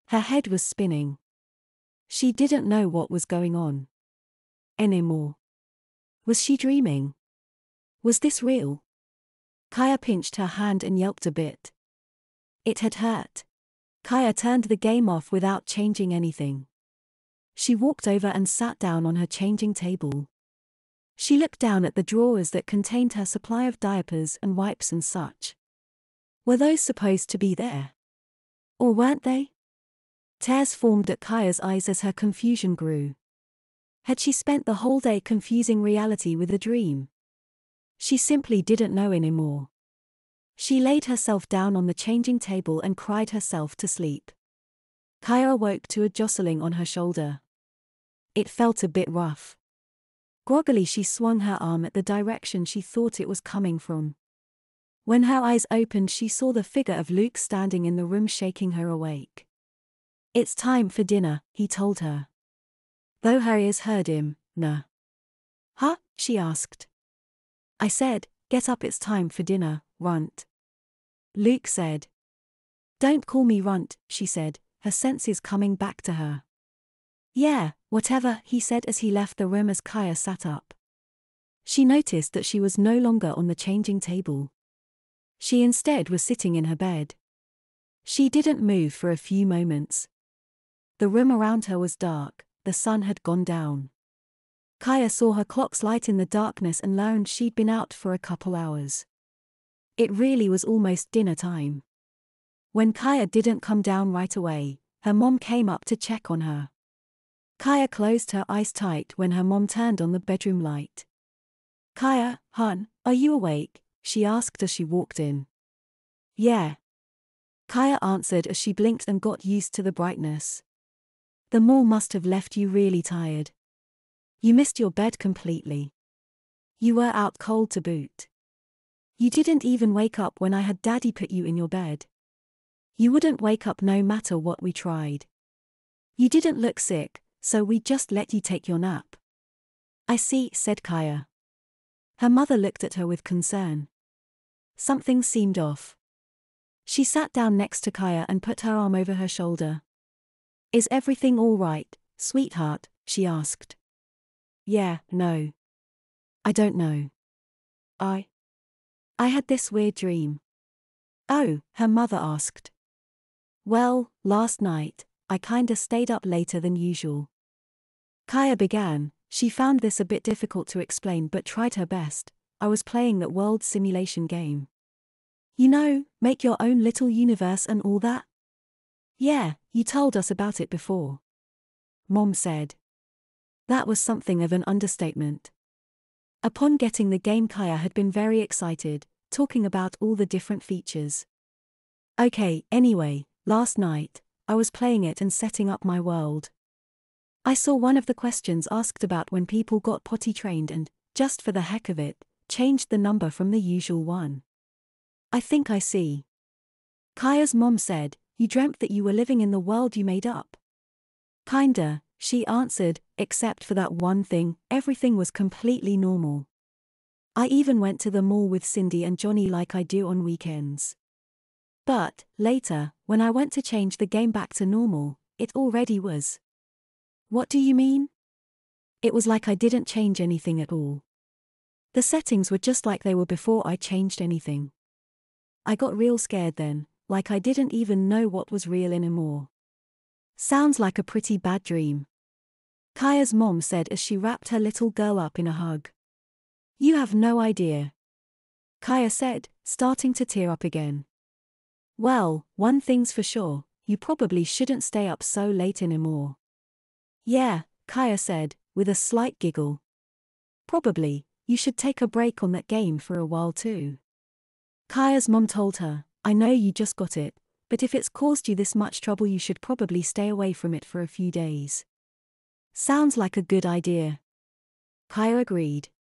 Her head was spinning. She didn't know what was going on anymore. Was she dreaming? Was this real? Kaya pinched her hand and yelped a bit. It had hurt. Kaya turned the game off without changing anything. She walked over and sat down on her changing table. She looked down at the drawers that contained her supply of diapers and wipes and such. Were those supposed to be there? Or weren't they? Tears formed at Kaya's eyes as her confusion grew. Had she spent the whole day confusing reality with a dream? She simply didn't know anymore. She laid herself down on the changing table and cried herself to sleep. Kaya awoke to a jostling on her shoulder. It felt a bit rough. Groggily she swung her arm at the direction she thought it was coming from. When her eyes opened she saw the figure of Luke standing in the room shaking her awake. "It's time for dinner," he told her. Though her ears heard him, "Nah." "Huh?" she asked. "I said, get up, it's time for dinner, runt." Luke said. "Don't call me runt," she said, her senses coming back to her. "Yeah, whatever," he said as he left the room as Kaya sat up. She noticed that she was no longer on the changing table. She instead was sitting in her bed. She didn't move for a few moments. The room around her was dark, the sun had gone down. Kaya saw her clock's light in the darkness and learned she'd been out for a couple hours. It really was almost dinner time. When Kaya didn't come down right away, her mom came up to check on her. Kaya closed her eyes tight when her mom turned on the bedroom light. "Kaya, hun, are you awake?" she asked as she walked in. "Yeah." Kaya answered as she blinked and got used to the brightness. "The mall must have left you really tired. You missed your bed completely. You were out cold to boot. You didn't even wake up when I had Daddy put you in your bed. You wouldn't wake up no matter what we tried. You didn't look sick, so we just let you take your nap." "I see," said Kaya. Her mother looked at her with concern. Something seemed off. She sat down next to Kaya and put her arm over her shoulder. "Is everything all right, sweetheart?" she asked. "Yeah, no. I don't know. I had this weird dream." "Oh," her mother asked. "Well, last night, I kinda stayed up later than usual." Kaya began. She found this a bit difficult to explain but tried her best. "I was playing that world simulation game. You know, make your own little universe and all that?" "Yeah, you told us about it before," Mom said. That was something of an understatement. Upon getting the game, Kaya had been very excited, talking about all the different features. "Okay, anyway, last night, I was playing it and setting up my world. I saw one of the questions asked about when people got potty trained and, just for the heck of it, changed the number from the usual one." "I think I see." Kaya's mom said, "You dreamt that you were living in the world you made up?" "Kinda," she answered, "except for that one thing, everything was completely normal. I even went to the mall with Cindy and Johnny like I do on weekends. But, later, when I went to change the game back to normal, it already was." "What do you mean?" "It was like I didn't change anything at all. The settings were just like they were before I changed anything. I got real scared then, like I didn't even know what was real anymore." "Sounds like a pretty bad dream," Kaya's mom said as she wrapped her little girl up in a hug. "You have no idea," Kaya said, starting to tear up again. "Well, one thing's for sure, you probably shouldn't stay up so late anymore." "Yeah," Kaya said, with a slight giggle. "Probably, you should take a break on that game for a while too." Kaya's mom told her, "I know you just got it, but if it's caused you this much trouble you should probably stay away from it for a few days." "Sounds like a good idea." Kaya agreed.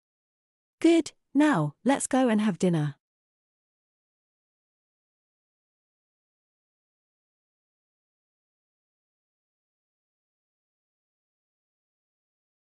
"Good, now, let's go and have dinner."